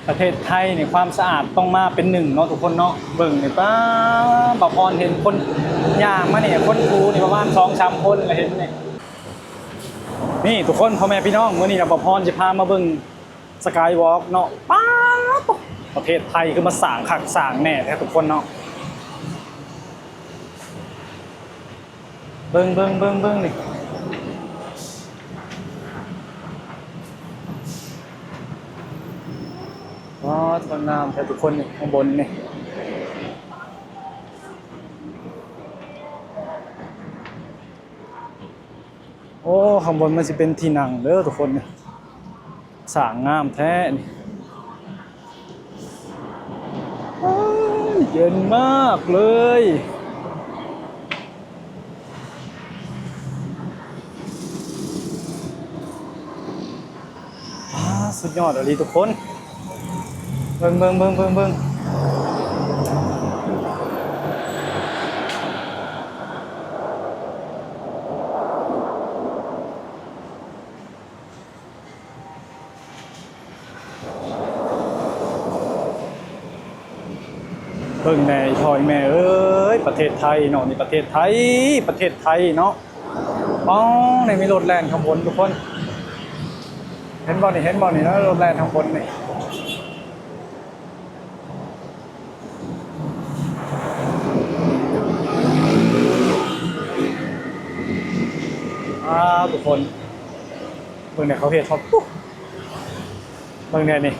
ประเทศไทยเนี่ยความสะอาดต้องมาเป็นหนึ่งเนาะทุกคนเนาะเบิ่งเนี่ยป้าบ่าวพรเห็นคนย่างมาเนี่ยคนกูนี่ประมาณ2-3 คนเลยเห็นเนี่ยนี่ทุกคนพ่อแม่พี่น้องมื้อนี้บ่าวพรจะพามาเบิ่งสกายวอล์กเนาะป้าประเทศไทยคือมาสร้างคักสร้างแน่แท้ทุกคนเนาะเบิ่งนี่ว้าวสวยงามแท้ทุกคนนี่ข้างบนนี่โอ้ข้างบนมันจะเป็นที่นั่งเด้อทุกคนนี่สร้างงามแท้นี่เย็นมากเลยสุดยอดเลยทุกคนเบิ่งเบิ่งเบิ่งนี่เบิ่งแน่ถอยแม่เอ้ยประเทศไทยเนาะนี่ประเทศไทยเนาะอ๋อในมีรถแล่นข้างบนทุกคนเห็นบ่นี่นะรถแล่นข้างบนนี่ทุกคนเบิ่งเนี่ยเขาเฮ็ดท็อปปุ๊บเบิ่งเนี่ยนี่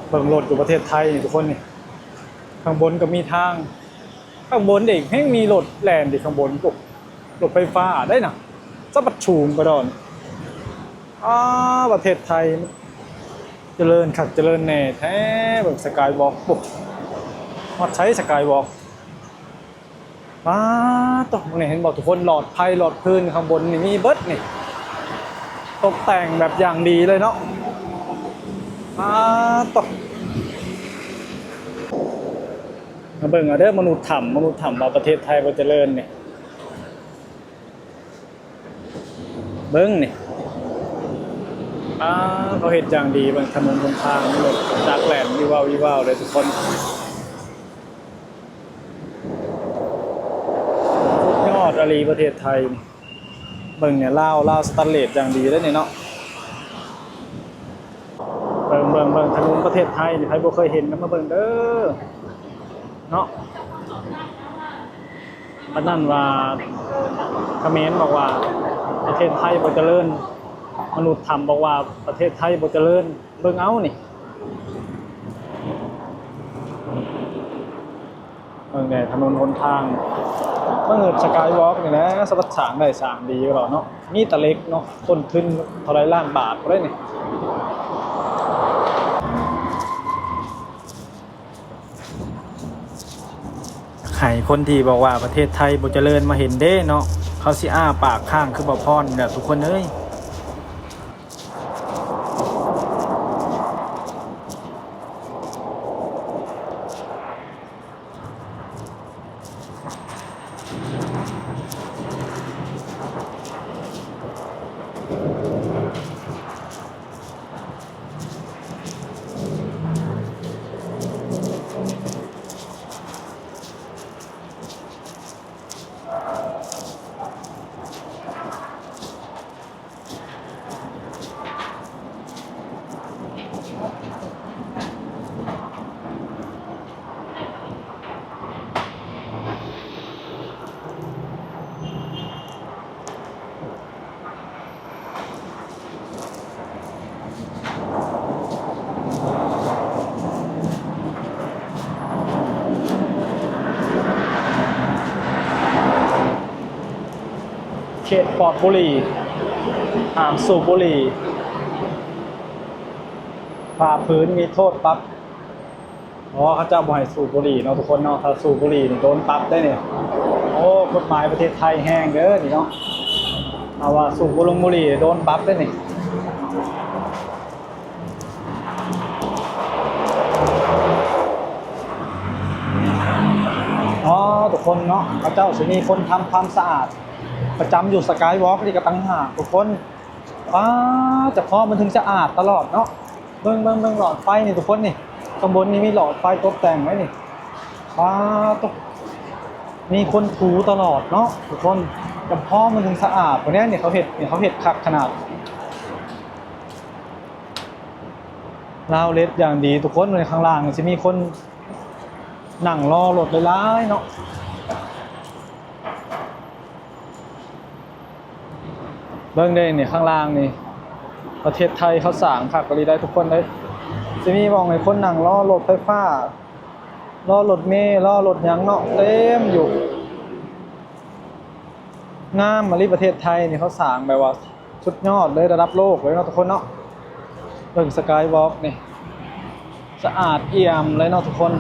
เบิ่งรถอยู่ประเทศไทยนี่ทุกคนนี่ข้างบนก็มีทางข้างบนเองแห่งมีรถแล่นดิข้างบนปุ๊บรถไฟฟ้าได้น่ะจะบัดชูมกระดอนประเทศไทยเจริญคักเจริญแน่แท้เบิ่งสกายวอล์กปุ๊บฮอดใช้สกายวอล์กตกนี่เห็นบอกทุกคนหลอดไฟหลอดพื้นข้างบนนี่มีเบิดนี่ตกแต่งแบบอย่างดีเลยเนาะตกมาเบิ่งเอาเด้อมนุษย์ถ้ำว่าประเทศไทยบ่เจริญนี่เบิ่งนี่เขาเฮ็ดอย่างดีบางถนนบนทางรถจักรแล่นวิวาวเลยทุกคนยอดอาลีประเทศไทยเบิ่งเนี่ยลาวสแตนเลสอย่างดีเลยนี่เนาะเบิ่งถนนประเทศไทยนี่ใครบ่เคยเห็นนะมาเบิ่งเด้อเนาะปานนั้นว่าคอมเมนต์บอกว่าประเทศไทยบ่เจริญมนุษย์ถ้ำบอกว่าประเทศไทยบ่เจริญเบิ่งเอานี่เบิ่งเนี่ยถนนหนทางเมื่อสกายวอล์กนี่นะสวัสดิ์สร้างได้สร้างดีอยู่แล้วเนาะมีตะเล็กเนาะต้นทุนเท่าไรล้านบาทก็ได้นี่ให้คนที่บอกว่าประเทศไทยบ่เจริญมาเห็นเด้เนาะเขาสิปากข้างคือบ่พรแบบทุกคนเอ้ยเขตปลอดบุหรี่ห้ามสูบบุหรี่ฝ่าฝืนมีโทษปรับเขาจะบ่ให้สูบบุหรี่เนาะทุกคนเนาะถ้าสูบบุหรี่นี่โดนปรับได้เนี่ยโอ้กฎหมายประเทศไทยแห้งเด้อนี่เนาะเอาว่าสูบบุหรี่โดนปรับได้นี่ทุกคนเนาะเขาเจ้าสิมีคนทำความสะอาดประจำอยู่สกายวอล์กนี่ก็ตั้งหากทุกคนจะพอมันถึงสะอาดตลอดเนาะ เบิ่งหลอดไฟนี่ทุกคนนี่ข้างบนนี่มีหลอดไฟตกแต่งไว้นี่ว้าตกมีคนถูตลอดเนาะทุกคนกับพ่อมันถึงสะอาดกว่านี้เนี่ยเขาเห็ดคักขนาดราวเล็ดอย่างดีทุกคนในข้างล่างจะมีคนนั่งรอรถหลายๆเนาะเบิ่งได้เนี่ยข้างล่างนี่ประเทศไทยเขาสร้างคักก็เลยได้ทุกคนเลยจะมีมองให้คนนั่งรอรถไฟฟ้ารอรถเมล์รอรถหยังเนาะเต็มอยู่งามมาลีประเทศไทยนี่เขาสร้างแบบว่าสุดยอดเลยระดับโลกเลยเนาะทุกคนเนาะเบิ่งสกายวอล์กนี่สะอาดเอี่ยมเลยเนาะทุกคน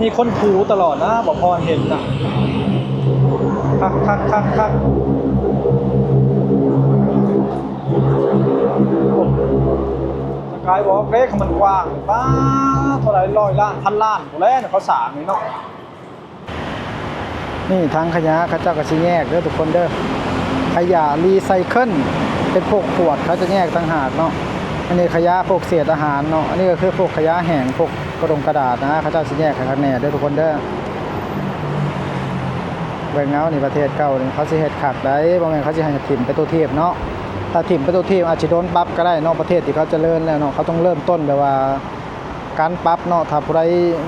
มีคนถูตลอดนะบอกพอเห็นนะคักสกายวอล์กเล็กมันกว้างป้าเท่าไร100 ล้านพันล้านหมดแล้วเขาสร้างนี่เนาะนี่ทางขยะเขาเจ้าก็สิแยกเด้อทุกคนเด้อขยะรีไซเคิลเป็นพวกขวดเขาจะแยกต่างหากเนาะอันนี้ขยะพวกเศษอาหารเนาะอันนี้ก็คือพวกขยะแห้งพวกกระดาษนะเขาเจ้าสิแยกกันแน่เด้อทุกคนเด้อเบิ่งเงานี่ประเทศเก่านี่เขาสิเฮ็ดขัดได้บ่แม่นเขาสิให้ถิ่มไปตัวเทียบเนาะถ้าถิ่มไปตัวเทียบอาจสิโดนปรับก็ได้เนาะประเทศที่เขาเจริญแล้วเนาะเขาต้องเริ่มต้นแบบว่าการปรับเนาะถ้าผู้ใด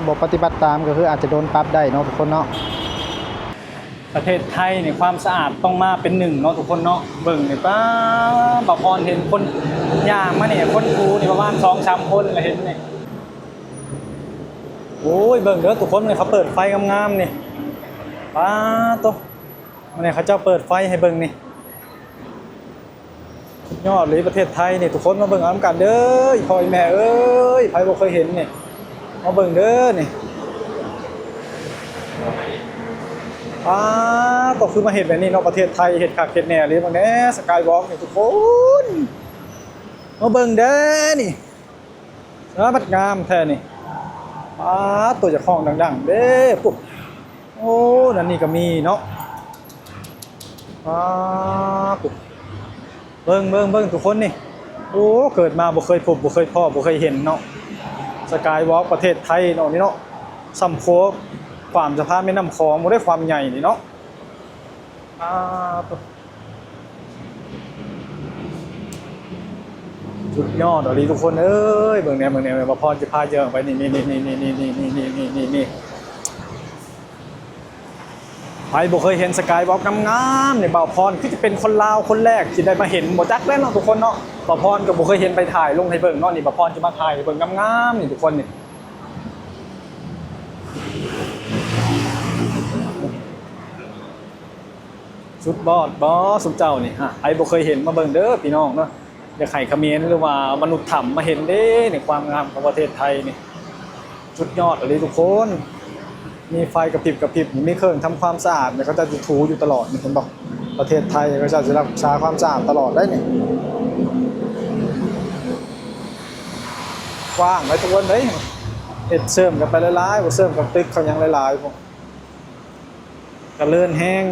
บ่ปฏิบัติตามก็คืออาจจะโดนปรับได้เนาะทุกคนเนาะประเทศไทยเนี่ยความสะอาดต้องมาเป็นหนึ่งเนาะทุกคนเนาะเบิ่งเนี่ยป้าบอกพรเห็นคนย่างมาเนี่ยคนกูนี่ประมาณ2-3 คนเลยเห็นเนี่ยโอ้ยเบิ่งเด้อทุกคนเนี่ยเขาเปิดไฟงามๆนี่ป้าโตเนี่ยเขาเจ้าเปิดไฟให้เบิ่งนี่สุดยอดเลยประเทศไทยนี่ทุกคนมาเบิ่งเอากันเด้อพ่อแม่เอ้ยใครบ่เคยเห็นเนี่ยมาเบิ่งเด้อนี่ก็คือมาเห็นแบบนี้เนาะประเทศไทยเห็ดคักเห็ดแหน่เลยบางแน่สกายวอล์กนี่ทุกคนมาเบิ่งเด้อนี่สวยงามแท้นี่ตัวจากห้องดังๆเด้ปุ๊บโอ้นั่นนี่ก็มีเนาะปุ๊บเบิ่งทุกคนนี่โอ้เกิดมาบ่เคยพบบ่เคยพ่อบ่เคยเห็นเนาะสกายวอล์กประเทศไทยเนาะนี่เนาะซัมโคความสะพานแม่น้ำคลองมันได้ความใหญ่นี่เนาะสุดยอดเลยทุกคนเอ้ยเบิ่งเนี่ยมาพรจะพาเยอะไปนี่ไปบ่เคยเห็นสกายวอล์กงามๆเนี่ยบ่าวพรคือจะเป็นคนลาวคนแรกที่ได้มาเห็นบ่จักแล้วเนาะทุกคนเนาะบ่าวพรก็บ่เคยเห็นไปถ่ายลงให้เบิ่งเนาะนี่บ่าวพรจะมาถ่ายให้เบิ่งงามๆนี่ทุกคนนี่สุดบอดสุดเจ้านี่ไอ้บ่เคยเห็นมาเบิ่งเด้อพี่น้องเนาะเดี๋ยวไข่เขมรหรือว่ามนุษย์ถ้ำมาเห็นเด้ในความงามของประเทศไทยนี่สุดยอดเลยทุกคนมีไฟกระพริบมีเครื่องทำความสะอาดเนี่ยเขาจะถูอยู่ตลอดนี่ผมบอกประเทศไทยเขาจะรักษาความสะอาดตลอดได้เนี่ยกว้างไว้ทุกคนเลยเห็ดเสริมกันไปหลายๆเสริมกับตึกเขายังหลายๆพวกกระเลื่อนแห้ง